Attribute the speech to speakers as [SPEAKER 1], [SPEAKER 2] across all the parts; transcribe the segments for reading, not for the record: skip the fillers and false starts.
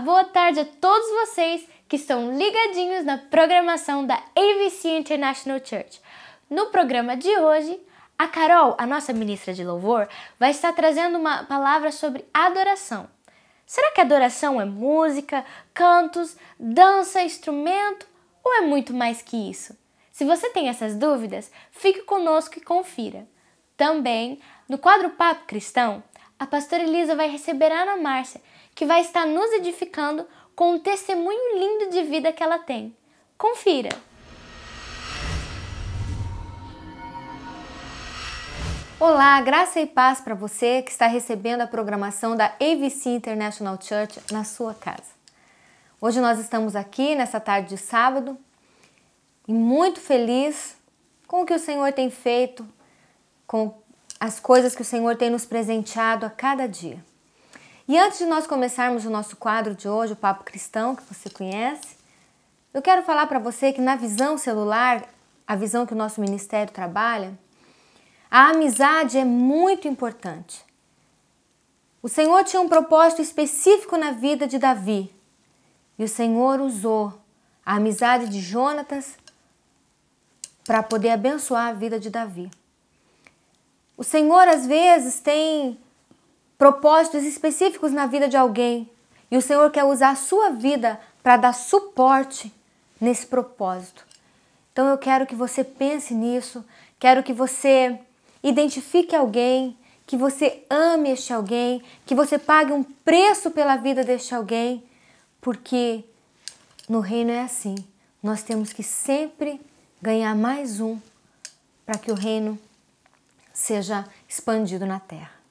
[SPEAKER 1] boa tarde a todos vocês que estão ligadinhos na programação da AVC International Church. No programa de hoje, a Carol, a nossa ministra de louvor, vai estar trazendo uma palavra sobre adoração. Será que adoração é música, cantos, dança, instrumento ou é muito mais que isso? Se você tem essas dúvidas, fique conosco e confira. Também, no quadro Papo Cristão, a pastora Elisa vai receber a Ana Márcia, que vai estar nos edificando com um testemunho lindo de vida que ela tem. Confira! Olá, graça e paz para você que está recebendo a programação da AVC International Church na sua casa. Hoje nós estamos aqui nessa tarde de sábado e muito feliz com o que o Senhor tem feito, com as coisas que o Senhor tem nos presenteado a cada dia. E antes de nós começarmos o nosso quadro de hoje, o Papo Cristão, que você conhece, eu quero falar para você que na visão celular, a visão que o nosso ministério trabalha, a amizade é muito importante. O Senhor tinha um propósito específico na vida de Davi. E o Senhor usou a amizade de Jonatas para poder abençoar a vida de Davi. O Senhor, às vezes, tem propósitos específicos na vida de alguém. E o Senhor quer usar a sua vida para dar suporte nesse propósito. Então eu quero que você pense nisso, quero que você identifique alguém, que você ame este alguém, que você pague um preço pela vida deste alguém, porque no reino é assim. Nós temos que sempre ganhar mais um para que o reino seja expandido na terra.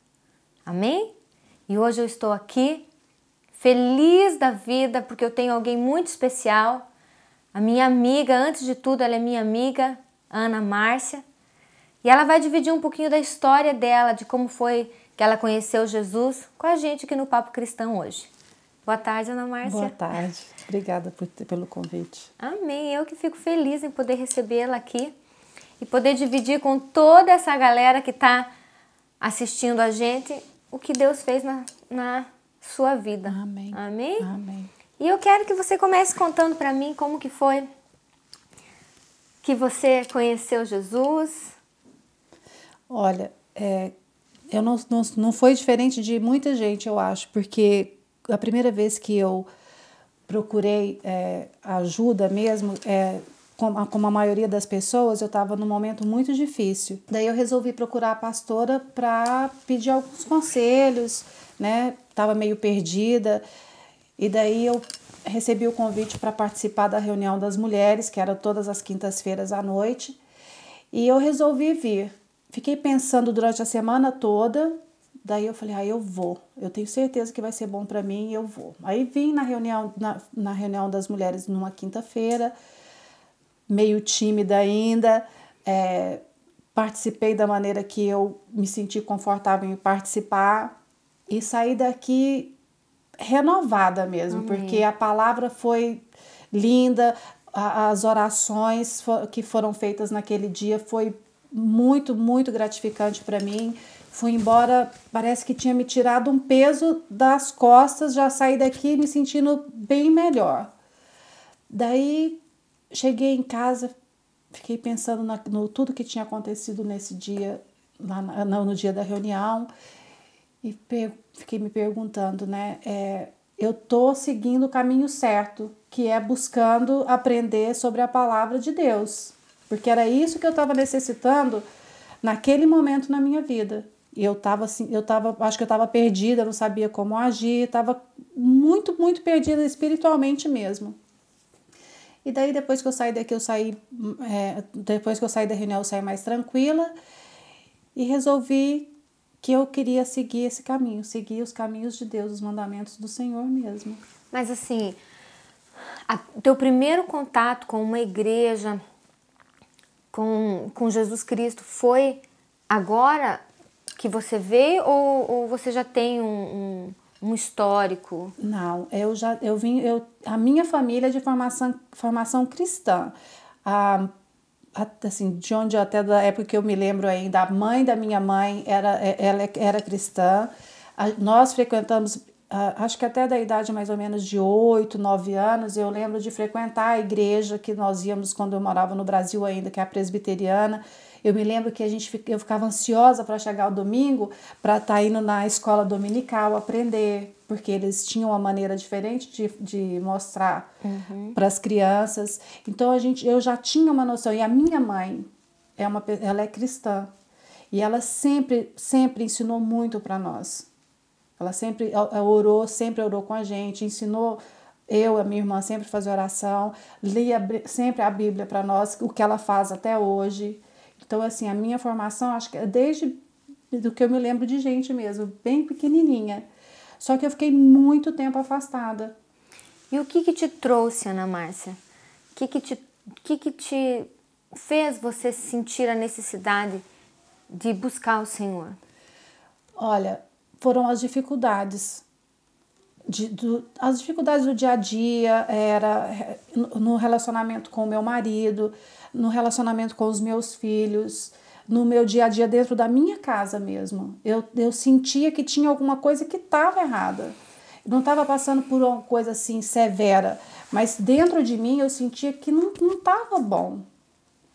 [SPEAKER 1] Amém? E hoje eu estou aqui feliz da vida porque eu tenho alguém muito especial, a minha amiga, antes de tudo ela é minha amiga, Ana Márcia, e ela vai dividir um pouquinho da história dela, de como foi que ela conheceu Jesus com a gente aqui no Papo Cristão hoje. Boa tarde, Ana Márcia.
[SPEAKER 2] Boa tarde, obrigada pelo convite.
[SPEAKER 1] Amém, eu que fico feliz em poder recebê-la aqui e poder dividir com toda essa galera que está assistindo a gente o que Deus fez na sua vida.
[SPEAKER 2] Amém.
[SPEAKER 1] Amém?
[SPEAKER 2] Amém.
[SPEAKER 1] E eu quero que você comece contando para mim como que foi que você conheceu Jesus. Olha,
[SPEAKER 2] eu não foi diferente de muita gente, eu acho, porque a primeira vez que eu procurei ajuda mesmo, como a maioria das pessoas, eu estava num momento muito difícil. Daí eu resolvi procurar a pastora para pedir alguns conselhos, né? Estava meio perdida. E daí eu recebi o convite para participar da reunião das mulheres, que era todas as quintas-feiras à noite. E eu resolvi vir. Fiquei pensando durante a semana toda. Daí eu falei, eu vou. Eu tenho certeza que vai ser bom para mim e eu vou. Aí vim na reunião das mulheres numa quinta-feira, meio tímida ainda, participei da maneira que eu me senti confortável em participar e saí daqui renovada mesmo, porque a palavra foi linda, as orações que foram feitas naquele dia foi muito, muito gratificante para mim. Fui embora, parece que tinha me tirado um peso das costas, já saí daqui me sentindo bem melhor. Daí cheguei em casa, fiquei pensando no tudo que tinha acontecido nesse dia, no dia da reunião, e fiquei me perguntando, né? Eu tô seguindo o caminho certo, que é buscando aprender sobre a palavra de Deus, porque era isso que eu estava necessitando naquele momento na minha vida. E acho que eu estava perdida, não sabia como agir, estava muito, muito perdida espiritualmente mesmo. E daí, depois que eu saí daqui, depois que eu saí da reunião, eu saí mais tranquila e resolvi que eu queria seguir esse caminho, seguir os caminhos de Deus, os mandamentos do Senhor mesmo.
[SPEAKER 1] Mas assim, o teu primeiro contato com uma igreja, com Jesus Cristo, foi agora que você veio ou você já tem um histórico?
[SPEAKER 2] Não, a minha família é de formação cristã. Assim, de onde até da época que eu me lembro ainda, a mãe da minha mãe ela era cristã. Nós frequentamos acho que até da idade mais ou menos de 8, 9 anos, eu lembro de frequentar a igreja que nós íamos quando eu morava no Brasil ainda, que é a presbiteriana. Eu me lembro que eu ficava ansiosa para chegar o domingo, para estar indo na escola dominical aprender, porque eles tinham uma maneira diferente de mostrar para as crianças. Então eu já tinha uma noção. E a minha mãe, ela é cristã, e ela sempre ensinou muito para nós. Ela sempre orou com a gente, ensinou a minha irmã sempre a fazer oração, lia sempre a Bíblia para nós, o que ela faz até hoje. Então, assim, a minha formação, acho que é desde do que eu me lembro de gente mesmo, bem pequenininha. Só que eu fiquei muito tempo afastada.
[SPEAKER 1] E o que te trouxe, Ana Márcia? O que te fez você sentir a necessidade de buscar o Senhor?
[SPEAKER 2] Olha, foram as dificuldades. As dificuldades do dia a dia, era no relacionamento com o meu marido, no relacionamento com os meus filhos, no meu dia a dia dentro da minha casa mesmo. Eu sentia que tinha alguma coisa que estava errada. Eu não estava passando por uma coisa assim severa, mas dentro de mim eu sentia que não estava bom.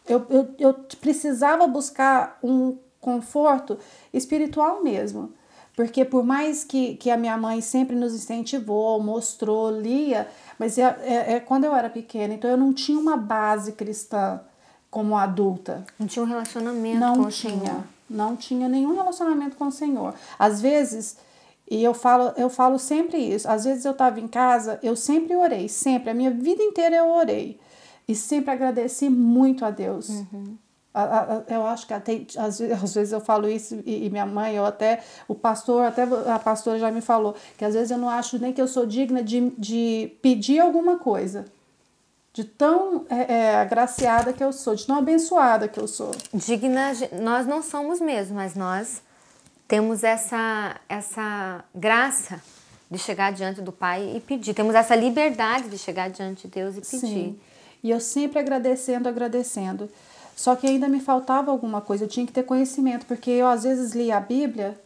[SPEAKER 2] Eu precisava buscar um conforto espiritual mesmo. Porque por mais que a minha mãe sempre nos incentivou, mostrou, lia, mas quando eu era pequena, então eu não tinha uma base cristã como adulta.
[SPEAKER 1] Não tinha um relacionamento com o Senhor.
[SPEAKER 2] Não tinha nenhum relacionamento com o Senhor. Às vezes, e eu falo sempre isso, às vezes eu estava em casa, eu sempre orei, sempre, a minha vida inteira eu orei. E sempre agradeci muito a Deus. Eu acho que até, às vezes eu falo isso e minha mãe, até a pastora já me falou, que às vezes eu não acho nem que eu sou digna de pedir alguma coisa, de tão agraciada que eu sou, de tão abençoada que eu sou.
[SPEAKER 1] Digna, nós não somos mesmo, mas nós temos essa graça de chegar diante do Pai e pedir, temos essa liberdade de chegar diante de Deus e pedir.
[SPEAKER 2] Sim. E eu sempre agradecendo. Só que ainda me faltava alguma coisa, eu tinha que ter conhecimento, porque eu às vezes lia a Bíblia,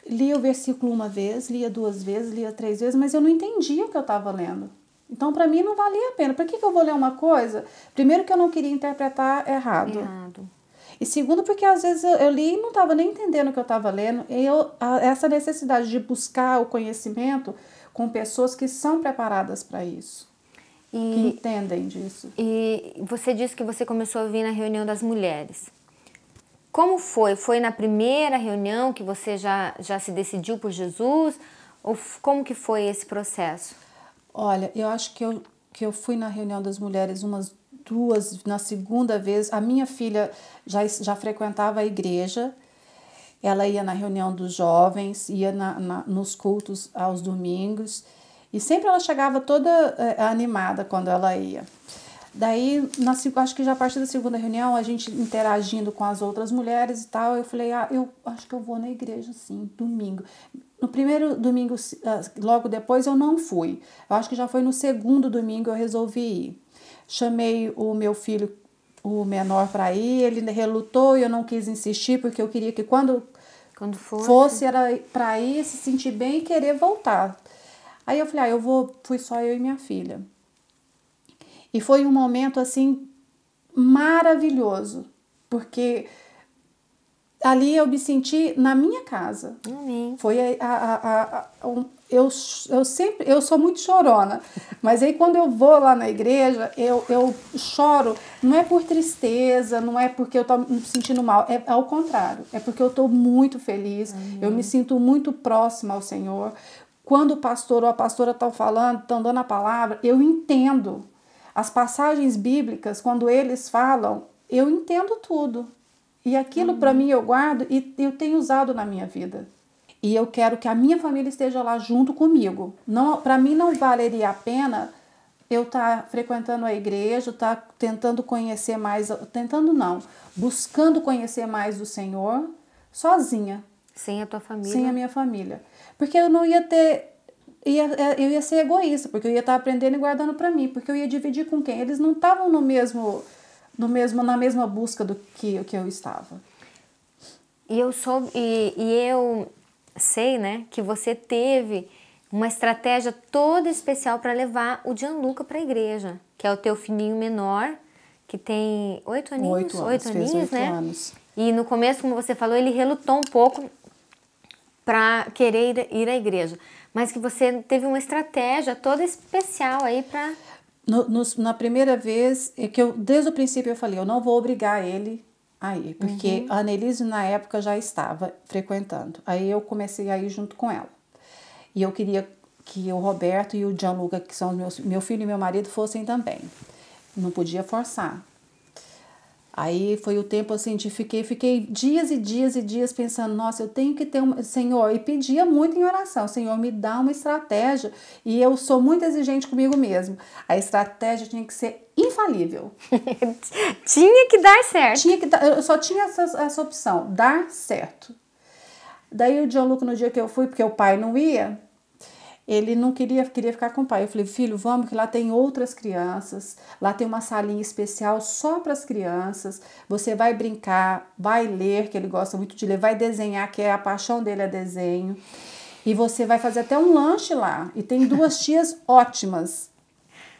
[SPEAKER 2] lia o versículo uma vez, lia 2 vezes, lia 3 vezes, mas eu não entendia o que eu estava lendo. Então, para mim, não valia a pena. Por que eu vou ler uma coisa? Primeiro, que eu não queria interpretar errado. E segundo, porque às vezes eu li e não estava nem entendendo o que eu estava lendo. E essa necessidade de buscar o conhecimento com pessoas que são preparadas para isso. Que entendem disso.
[SPEAKER 1] E você disse que você começou a vir na reunião das mulheres. Como foi? Foi na primeira reunião que você já se decidiu por Jesus? Ou como que foi esse processo?
[SPEAKER 2] Olha, eu acho que eu fui na reunião das mulheres umas 2, na segunda vez. A minha filha já frequentava a igreja. Ela ia na reunião dos jovens, ia nos cultos aos domingos. E sempre ela chegava toda animada quando ela ia. Daí, acho que já a partir da segunda reunião, a gente interagindo com as outras mulheres e tal, eu falei, eu acho que eu vou na igreja, sim, domingo. No primeiro domingo, logo depois, eu não fui. Eu acho que já foi no segundo domingo eu resolvi ir. Chamei o meu filho, o menor, para ir, ele relutou e eu não quis insistir, porque eu queria que quando fosse era para ir, se sentir bem e querer voltar. Aí eu falei, fui só eu e minha filha. E foi um momento, assim, maravilhoso, porque ali eu me senti na minha casa.
[SPEAKER 1] Amém.
[SPEAKER 2] Foi eu sou muito chorona, mas aí quando eu vou lá na igreja, eu choro, não é por tristeza, não é porque eu tô me sentindo mal, é ao contrário, é porque eu tô muito feliz, eu me sinto muito próxima ao Senhor. Quando o pastor ou a pastora estão falando, estão dando a palavra, eu entendo. As passagens bíblicas, quando eles falam, eu entendo tudo. E aquilo para mim eu guardo e eu tenho usado na minha vida. E eu quero que a minha família esteja lá junto comigo. Para mim não valeria a pena eu estar frequentando a igreja, estar tentando conhecer mais, buscando conhecer mais do Senhor sozinha.
[SPEAKER 1] Sem a tua família?
[SPEAKER 2] Sem a minha família. Porque eu não ia ter... eu ia ser egoísta, porque eu ia estar aprendendo e guardando para mim, porque eu ia dividir com quem? Eles não estavam na mesma busca do que eu estava.
[SPEAKER 1] E eu sei, né, que você teve uma estratégia toda especial para levar o Gianluca para a igreja, que é o teu filhinho menor, que tem 8 aninhos?
[SPEAKER 2] 8 anos,
[SPEAKER 1] Oito
[SPEAKER 2] fez
[SPEAKER 1] aninhos,
[SPEAKER 2] 8
[SPEAKER 1] né?
[SPEAKER 2] anos.
[SPEAKER 1] E no começo, como você falou, ele relutou um pouco para querer ir à igreja, mas que você teve uma estratégia toda especial aí para...
[SPEAKER 2] Na primeira vez, é que desde o princípio eu falei, eu não vou obrigar ele a ir, porque a Annelise na época já estava frequentando. Aí eu comecei a ir junto com ela. E eu queria que o Roberto e o Gianluca, que são meu filho e meu marido, fossem também. Não podia forçar. Aí foi o tempo assim de fiquei dias e dias e dias pensando, nossa, eu tenho que ter Senhor, e pedia muito em oração, Senhor, me dá uma estratégia, e eu sou muito exigente comigo mesmo. A estratégia tinha que ser infalível.
[SPEAKER 1] Tinha que dar certo.
[SPEAKER 2] Eu só tinha essa opção, dar certo. Daí o Gianluca, no dia que eu fui, porque o pai não ia, ele não queria ficar com o pai. Eu falei, filho, vamos que lá tem outras crianças, lá tem uma salinha especial só para as crianças, você vai brincar, vai ler, que ele gosta muito de ler, vai desenhar, que é a paixão dele é desenho, e você vai fazer até um lanche lá, e tem 2 tias ótimas.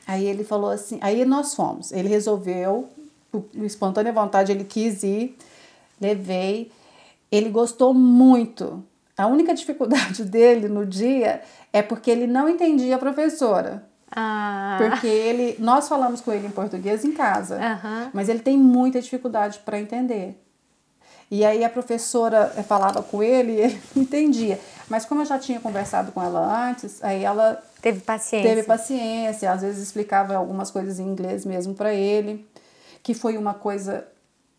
[SPEAKER 2] Aí ele falou assim, aí nós fomos, ele resolveu, por espontânea vontade, ele quis ir, levei, ele gostou muito. A única dificuldade dele no dia é porque ele não entendia a professora. Porque nós falamos com ele em português em casa, mas ele tem muita dificuldade para entender. E aí a professora falava com ele e ele não entendia. Mas como eu já tinha conversado com ela antes, aí ela
[SPEAKER 1] teve paciência.
[SPEAKER 2] Às vezes explicava algumas coisas em inglês mesmo para ele, que foi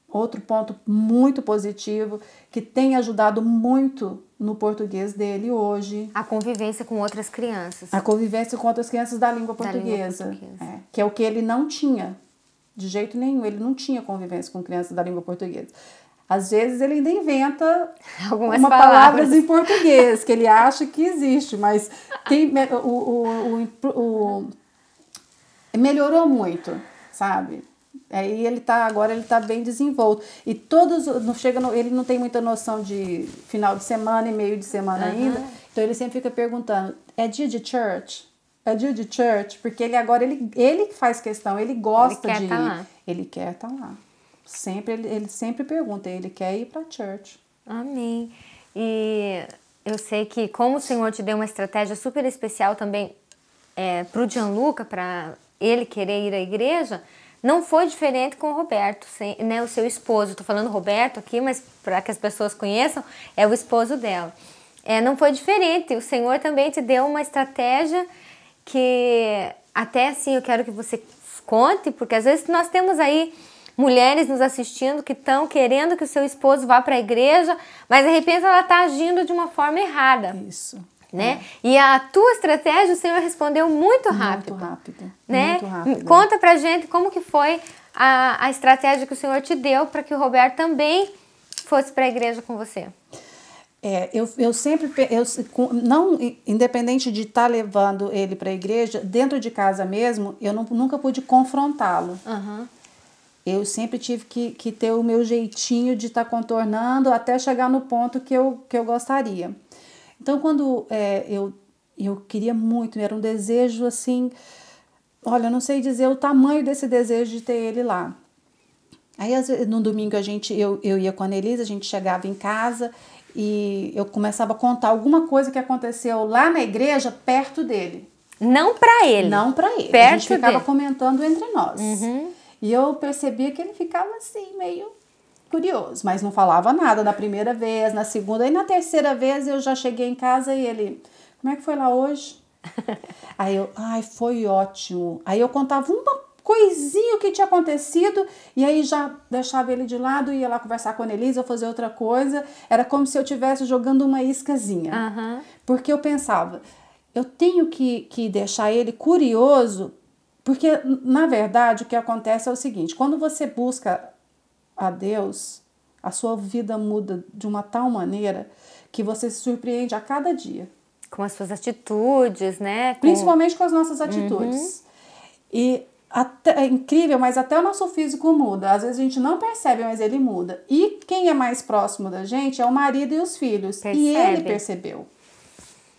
[SPEAKER 2] outro ponto muito positivo, que tem ajudado muito no português dele hoje.
[SPEAKER 1] A convivência com outras crianças.
[SPEAKER 2] A convivência com outras crianças da língua portuguesa. Que é o que ele não tinha, de jeito nenhum. Ele não tinha convivência com crianças da língua portuguesa. Às vezes ele ainda inventa
[SPEAKER 1] algumas
[SPEAKER 2] palavras em português, que ele acha que existe, mas melhorou muito, sabe? Aí agora ele tá bem desenvolto. E ele não tem muita noção de final de semana e meio de semana ainda. Então ele sempre fica perguntando, é dia de church? É dia de church? Porque ele faz questão, ele gosta de ir.
[SPEAKER 1] Lá.
[SPEAKER 2] Ele quer estar lá. Ele sempre pergunta, ele quer ir para church.
[SPEAKER 1] Amém. E eu sei que como o Senhor te deu uma estratégia super especial também pro Gianluca, para ele querer ir à igreja, não foi diferente com o Roberto, né, o seu esposo. Estou falando Roberto aqui, mas para que as pessoas conheçam, é o esposo dela. Não foi diferente, o Senhor também te deu uma estratégia que até assim eu quero que você conte, porque às vezes nós temos aí mulheres nos assistindo que estão querendo que o seu esposo vá para a igreja, mas de repente ela está agindo de uma forma errada.
[SPEAKER 2] Isso.
[SPEAKER 1] Né? E a tua estratégia, o Senhor respondeu muito rápido.
[SPEAKER 2] Muito rápido.
[SPEAKER 1] Né?
[SPEAKER 2] Muito rápido.
[SPEAKER 1] Conta pra gente como que foi a estratégia que o Senhor te deu para que o Roberto também fosse para a igreja com você.
[SPEAKER 2] Eu sempre, não, independente de estar levando ele para a igreja, dentro de casa mesmo, eu nunca pude confrontá-lo. Eu sempre tive que ter o meu jeitinho de estar contornando até chegar no ponto que eu gostaria. Então, quando eu queria muito, era um desejo assim, olha, eu não sei dizer o tamanho desse desejo de ter ele lá. Aí, no domingo, eu ia com a Annelise, a gente chegava em casa e eu começava a contar alguma coisa que aconteceu lá na igreja, perto dele.
[SPEAKER 1] Não para ele.
[SPEAKER 2] Não para ele.
[SPEAKER 1] Perto
[SPEAKER 2] a gente ficava
[SPEAKER 1] dele.
[SPEAKER 2] Comentando entre nós. E eu percebia que ele ficava assim, meio curioso, mas não falava nada na primeira vez, na segunda, e na terceira vez eu já cheguei em casa e ele, como é que foi lá hoje? Aí foi ótimo. Aí eu contava uma coisinha que tinha acontecido e aí já deixava ele de lado, ia lá conversar com a Annelise ou fazer outra coisa. Era como se eu estivesse jogando uma iscazinha. Porque eu pensava, eu tenho que deixar ele curioso, porque na verdade o que acontece é o seguinte, quando você busca a Deus, a sua vida muda de uma tal maneira que você se surpreende a cada dia.
[SPEAKER 1] Com as suas atitudes, né?
[SPEAKER 2] Principalmente com as nossas atitudes. E É incrível, mas até o nosso físico muda. Às vezes a gente não percebe, mas ele muda. E quem é mais próximo da gente é o marido e os filhos.
[SPEAKER 1] Percebe.
[SPEAKER 2] E ele percebeu.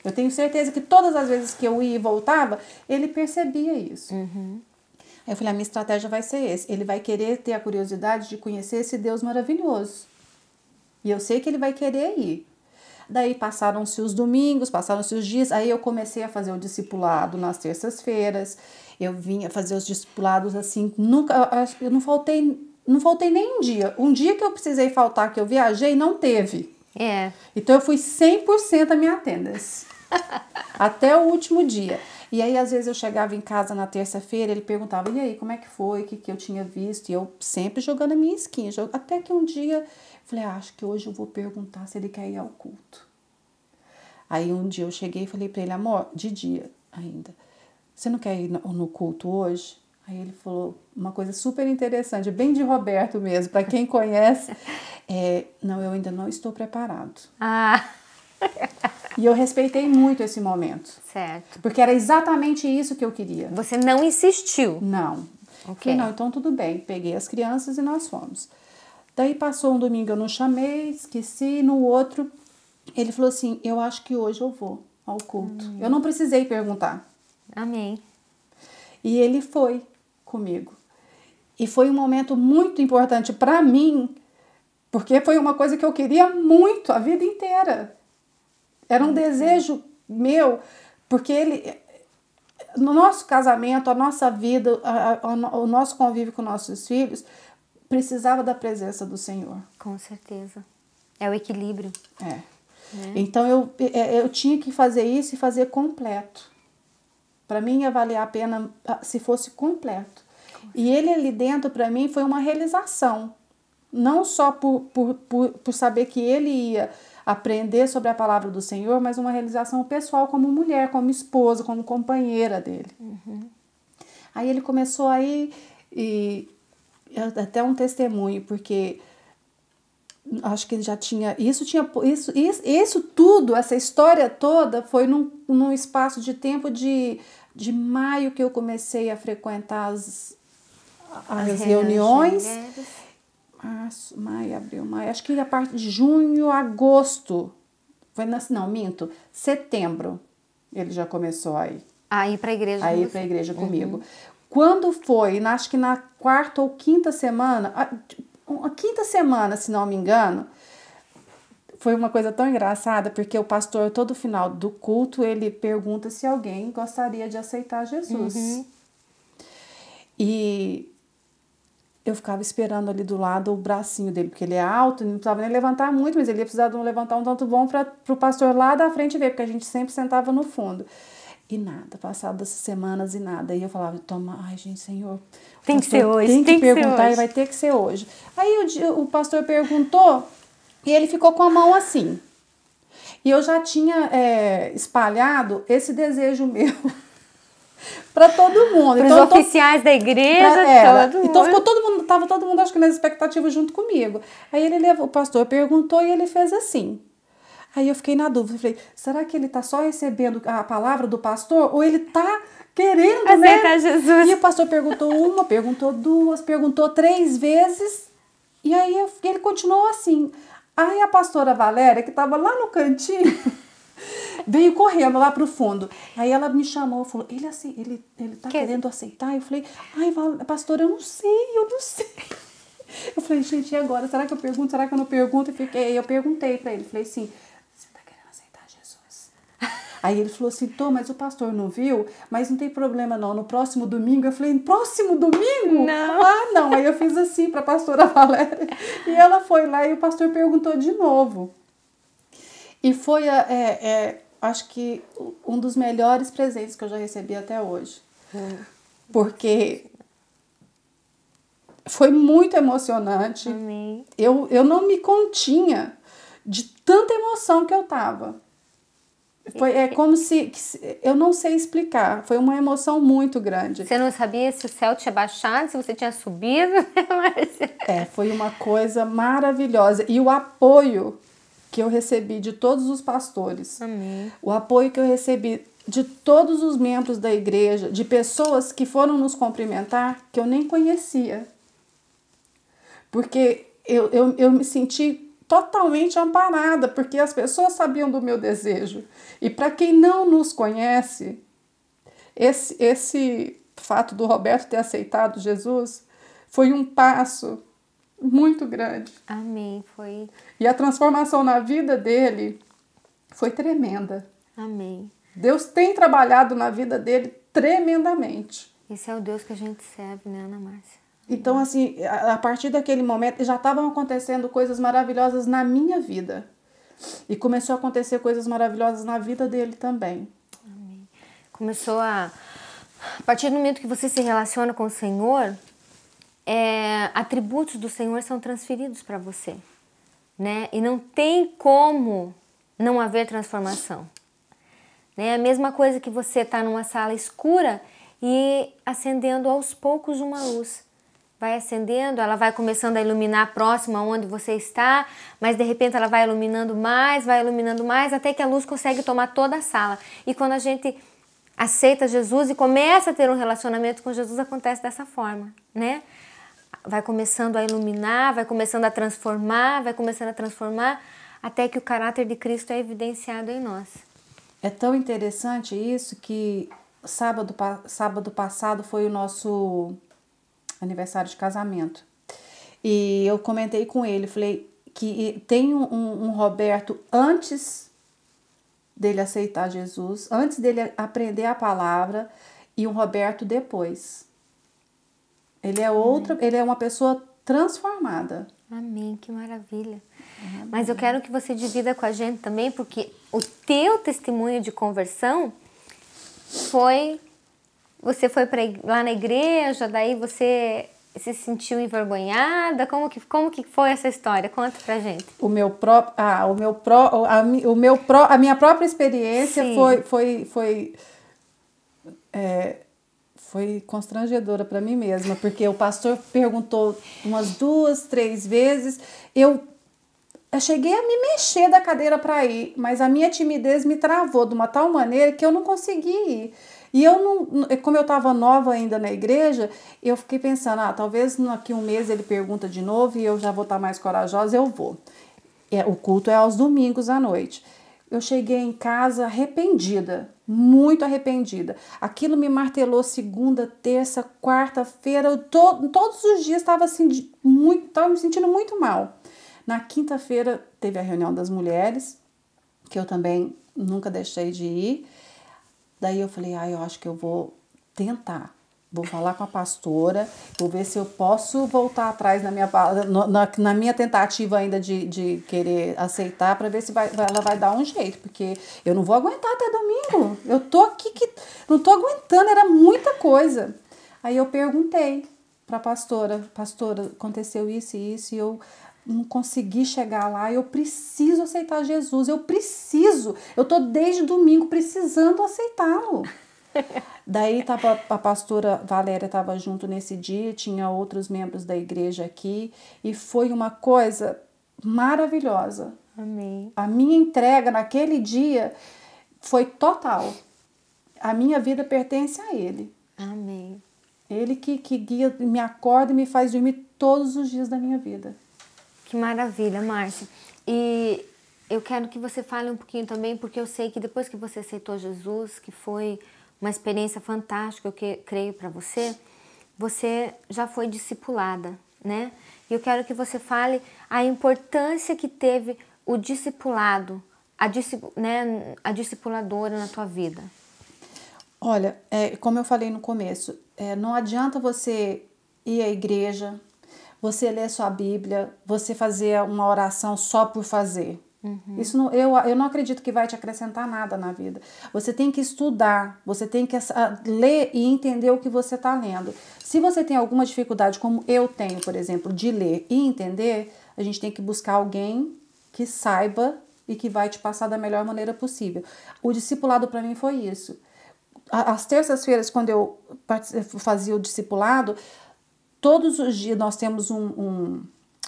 [SPEAKER 2] Eu tenho certeza que todas as vezes que eu ia e voltava, ele percebia isso. Aí eu falei, a minha estratégia vai ser esse. Ele vai querer ter a curiosidade de conhecer esse Deus maravilhoso. E eu sei que ele vai querer ir. Daí passaram-se os domingos, passaram-se os dias, aí eu comecei a fazer o discipulado nas terças-feiras, eu vinha fazer os discipulados assim, eu não faltei nem um dia que eu precisei faltar, que eu viajei, não teve. Então eu fui 100% a minha attendance, até o último dia. E aí às vezes eu chegava em casa na terça-feira, ele perguntava, e aí, como é que foi, o que eu tinha visto? E eu sempre jogando a minha skin, até que um dia... Falei, acho que hoje eu vou perguntar se ele quer ir ao culto. Aí um dia eu cheguei e falei pra ele, amor, de dia ainda, você não quer ir no culto hoje? Aí ele falou uma coisa super interessante, bem de Roberto mesmo, pra quem conhece. Não, eu ainda não estou preparado. E eu respeitei muito esse momento.
[SPEAKER 1] Certo.
[SPEAKER 2] Porque era exatamente isso que eu queria.
[SPEAKER 1] Você não insistiu?
[SPEAKER 2] Não. Falei, não, então tudo bem. Peguei as crianças e nós fomos. Daí passou um domingo, eu não chamei, esqueci, no outro, ele falou assim, eu acho que hoje eu vou ao culto. Eu não precisei perguntar.
[SPEAKER 1] Amém.
[SPEAKER 2] E ele foi comigo. E foi um momento muito importante para mim, porque foi uma coisa que eu queria muito a vida inteira. Era um desejo meu, porque no nosso casamento, a nossa vida, o nosso convívio com nossos filhos, precisava da presença do Senhor.
[SPEAKER 1] Com certeza. É o equilíbrio.
[SPEAKER 2] Então eu tinha que fazer isso e fazer completo. Para mim ia valer a pena se fosse completo. E ele ali dentro para mim foi uma realização. Não só por saber que ele ia aprender sobre a palavra do Senhor, mas uma realização pessoal como mulher, como esposa, como companheira dele. Aí ele começou aí e até um testemunho, porque acho que ele já tinha isso tudo, essa história toda foi num espaço de tempo de maio que eu comecei a frequentar as reuniões. Março, maio, abril, maio, acho que a parte de junho, agosto, setembro ele já começou a ir.
[SPEAKER 1] A ir para a igreja.
[SPEAKER 2] A ir para a igreja comigo. Quando foi, acho que na quarta ou quinta semana, a quinta semana, se não me engano, foi uma coisa tão engraçada, porque o pastor, todo final do culto, ele pergunta se alguém gostaria de aceitar Jesus. E eu ficava esperando ali do lado o bracinho dele, porque ele é alto, não precisava nem levantar muito, mas ele ia precisar de levantar um tanto bom para o pastor lá da frente ver, porque a gente sempre sentava no fundo. E nada, passado essas semanas e nada. E eu falava, ai gente, Senhor,
[SPEAKER 1] tem que ser hoje,
[SPEAKER 2] tem que perguntar e vai ter que ser hoje. Aí o pastor perguntou e ele ficou com a mão assim. E eu já tinha espalhado esse desejo meu para todo mundo.
[SPEAKER 1] Para os oficiais da igreja, todo mundo.
[SPEAKER 2] Então tava todo mundo, acho que nas expectativas junto comigo. Aí o pastor perguntou e ele fez assim. Aí eu fiquei na dúvida, falei, será que ele tá só recebendo a palavra do pastor ou ele tá querendo,
[SPEAKER 1] aceitar Jesus?
[SPEAKER 2] E o pastor perguntou uma, perguntou duas, perguntou 3 vezes e aí ele continuou assim. Aí a pastora Valéria, que tava lá no cantinho, veio correndo lá pro fundo. Aí ela me chamou, falou, ele tá querendo aceitar? Eu falei, pastora, eu não sei. Eu falei, gente, e agora? Será que eu pergunto? Será que eu não pergunto? Eu perguntei pra ele, falei assim, você tá querendo aceitar Jesus? Aí ele falou assim, mas o pastor não viu? Mas não tem problema não, no próximo domingo. Eu falei, próximo domingo?
[SPEAKER 1] Não.
[SPEAKER 2] Não. Aí eu fiz assim pra pastora Valéria. E ela foi lá e o pastor perguntou de novo. E foi, acho que, um dos melhores presentes que eu já recebi até hoje. Porque foi muito emocionante.
[SPEAKER 1] Amém.
[SPEAKER 2] Eu não me continha de tanta emoção que eu tava. É como se... Eu não sei explicar. Foi uma emoção muito grande.
[SPEAKER 1] Você não sabia se o céu tinha baixado, se você tinha subido?
[SPEAKER 2] Foi uma coisa maravilhosa. E o apoio que eu recebi de todos os pastores.
[SPEAKER 1] Amém.
[SPEAKER 2] O apoio que eu recebi de todos os membros da igreja, de pessoas que foram nos cumprimentar, que eu nem conhecia. Porque eu me senti totalmente amparada, porque as pessoas sabiam do meu desejo. E para quem não nos conhece, esse fato do Roberto ter aceitado Jesus foi um passo muito grande.
[SPEAKER 1] Amém. Foi.
[SPEAKER 2] E a transformação na vida dele foi tremenda.
[SPEAKER 1] Amém.
[SPEAKER 2] Deus tem trabalhado na vida dele tremendamente.
[SPEAKER 1] Esse é o Deus que a gente serve, né, Ana Márcia?
[SPEAKER 2] Então, assim, a partir daquele momento, já estavam acontecendo coisas maravilhosas na minha vida. E começou a acontecer coisas maravilhosas na vida dele também.
[SPEAKER 1] Amém. Começou a partir do momento que você se relaciona com o Senhor, atributos do Senhor são transferidos para você, né? E não tem como não haver transformação. Né? A mesma coisa que você está numa sala escura e acendendo aos poucos uma luz. Vai acendendo, ela vai começando a iluminar próximo aonde você está, mas de repente ela vai iluminando mais, até que a luz consegue tomar toda a sala. E quando a gente aceita Jesus e começa a ter um relacionamento com Jesus, acontece dessa forma, né? Vai começando a iluminar, vai começando a transformar, até que o caráter de Cristo é evidenciado em nós.
[SPEAKER 2] É tão interessante isso que sábado passado foi o nosso aniversário de casamento. E eu comentei com ele, falei que tem um Roberto antes dele aceitar Jesus, antes dele aprender a palavra, e um Roberto depois. Ele é uma pessoa transformada.
[SPEAKER 1] Amém, que maravilha. Amém. Mas eu quero que você divida com a gente também, porque o teu testemunho de conversão foi... Você foi lá na igreja, daí você se sentiu envergonhada? Como que foi essa história? Conta pra gente.
[SPEAKER 2] A minha própria experiência foi constrangedora para mim mesma, porque o pastor perguntou umas 2, 3 vezes, eu cheguei a me mexer da cadeira para ir, mas a minha timidez me travou de uma tal maneira que eu não consegui ir. E como eu estava nova ainda na igreja, eu fiquei pensando, talvez daqui um mês ele pergunta de novo e eu já vou estar mais corajosa, eu vou. O culto é aos domingos à noite. Eu cheguei em casa arrependida, muito arrependida. Aquilo me martelou segunda, terça, quarta-feira, todos os dias estava assim, estava me sentindo muito mal. Na quinta-feira teve a reunião das mulheres, que eu também nunca deixei de ir. Daí eu falei, eu acho que eu vou tentar. Vou falar com a pastora, vou ver se eu posso voltar atrás na minha tentativa ainda de querer aceitar, para ver se ela vai dar um jeito, porque eu não vou aguentar até domingo. Eu tô aqui não tô aguentando, era muita coisa. Aí eu perguntei para a pastora, aconteceu isso e isso, e eu não consegui chegar lá, eu preciso aceitar Jesus, eu tô desde domingo precisando aceitá-lo. Daí a pastora Valéria estava junto nesse dia, tinha outros membros da igreja aqui, e foi uma coisa maravilhosa.
[SPEAKER 1] Amém.
[SPEAKER 2] A minha entrega naquele dia foi total. A minha vida pertence a Ele.
[SPEAKER 1] Amém.
[SPEAKER 2] Ele que guia, me acorda e me faz dormir todos os dias da minha vida.
[SPEAKER 1] Que maravilha, Márcia. E eu quero que você fale um pouquinho também, porque eu sei que depois que você aceitou Jesus, que foi uma experiência fantástica, eu creio para você, você já foi discipulada, né? E eu quero que você fale a importância que teve o discipulado, a discipuladora na tua vida.
[SPEAKER 2] Olha, como eu falei no começo, não adianta você ir à igreja, você ler sua Bíblia, você fazer uma oração só por fazer. Uhum. Isso eu não acredito que vai te acrescentar nada na vida. Você tem que estudar, você tem que ler e entender o que você está lendo. Se você tem alguma dificuldade, como eu tenho, por exemplo, de ler e entender, a gente tem que buscar alguém que saiba e que vai te passar da melhor maneira possível. O discipulado para mim foi isso. Às terças-feiras, quando eu fazia o discipulado, todos os dias nós temos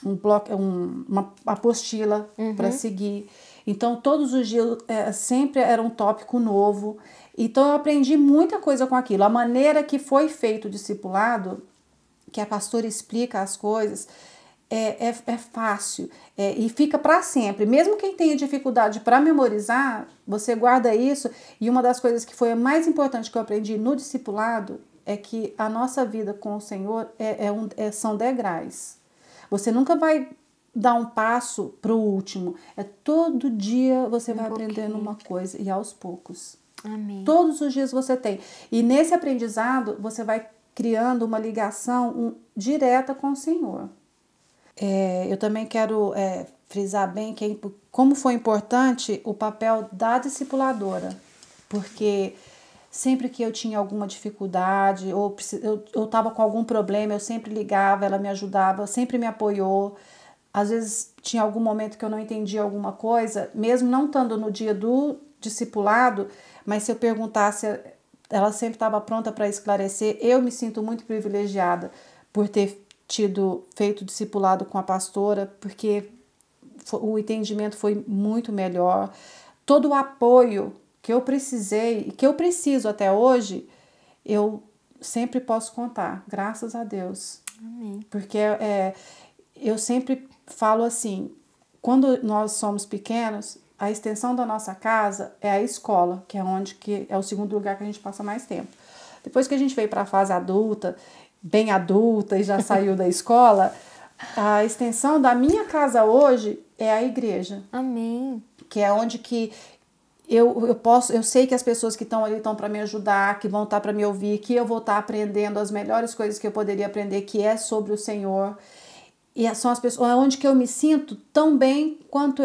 [SPEAKER 2] uma apostila para seguir. Então, todos os dias sempre era um tópico novo. Então, eu aprendi muita coisa com aquilo. A maneira que foi feito o discipulado, que a pastora explica as coisas, é fácil e fica para sempre. Mesmo quem tenha dificuldade para memorizar, você guarda isso. E uma das coisas que foi a mais importante que eu aprendi no discipulado é que a nossa vida com o Senhor são degraus. Você nunca vai dar um passo para o último. Todo dia você vai aprendendo uma coisa e aos poucos.
[SPEAKER 1] Amém.
[SPEAKER 2] Todos os dias você tem. E nesse aprendizado você vai criando uma ligação direta com o Senhor. Eu também quero frisar bem como foi importante o papel da discipuladora. Porque sempre que eu tinha alguma dificuldade ou eu estava com algum problema, eu sempre ligava, ela me ajudava, sempre me apoiou. Às vezes tinha algum momento que eu não entendia alguma coisa, mesmo não estando no dia do discipulado, mas se eu perguntasse, ela sempre estava pronta para esclarecer. Eu me sinto muito privilegiada por ter feito discipulado com a pastora, porque o entendimento foi muito melhor. Todo o apoio que eu precisei e que eu preciso até hoje, eu sempre posso contar, graças a Deus.
[SPEAKER 1] Amém.
[SPEAKER 2] Porque eu sempre falo assim, quando nós somos pequenos, a extensão da nossa casa é a escola, que é o segundo lugar que a gente passa mais tempo. Depois que a gente veio para a fase adulta, bem adulta e já saiu da escola, a extensão da minha casa hoje é a igreja.
[SPEAKER 1] Amém.
[SPEAKER 2] Que é onde que eu sei que as pessoas que estão ali estão para me ajudar, que vão estar para me ouvir, que eu vou estar aprendendo as melhores coisas que eu poderia aprender, que é sobre o Senhor. E são as pessoas onde que eu me sinto tão bem quanto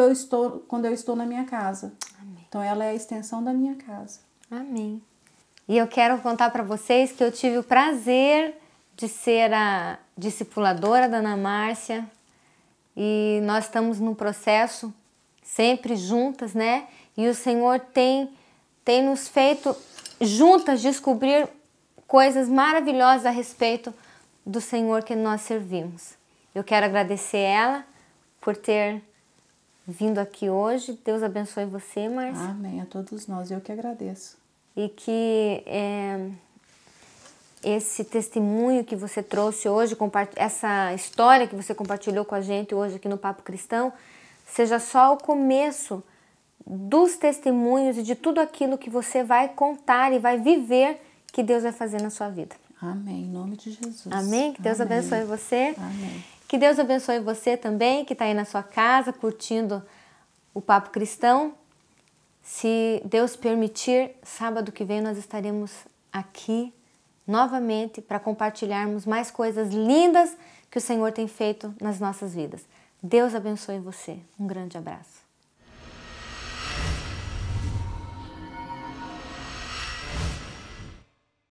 [SPEAKER 2] quando eu estou na minha casa.
[SPEAKER 1] Amém.
[SPEAKER 2] Então ela é a extensão da minha casa.
[SPEAKER 1] Amém. E eu quero contar para vocês que eu tive o prazer de ser a discipuladora da Ana Márcia. E nós estamos num processo sempre juntas, né? E o Senhor tem nos feito juntas descobrir coisas maravilhosas a respeito do Senhor que nós servimos. Eu quero agradecer ela por ter vindo aqui hoje. Deus abençoe você, Márcia.
[SPEAKER 2] Amém, a todos nós. Eu que agradeço.
[SPEAKER 1] E que esse testemunho que você trouxe hoje, essa história que você compartilhou com a gente hoje aqui no Papo Cristão, seja só o começo dos testemunhos e de tudo aquilo que você vai contar e vai viver que Deus vai fazer na sua vida.
[SPEAKER 2] Amém, em nome de Jesus.
[SPEAKER 1] Amém? Que Deus abençoe você.
[SPEAKER 2] Amém.
[SPEAKER 1] Que Deus abençoe você também, que está aí na sua casa, curtindo o Papo Cristão. Se Deus permitir, sábado que vem nós estaremos aqui novamente para compartilharmos mais coisas lindas que o Senhor tem feito nas nossas vidas. Deus abençoe você. Um grande abraço.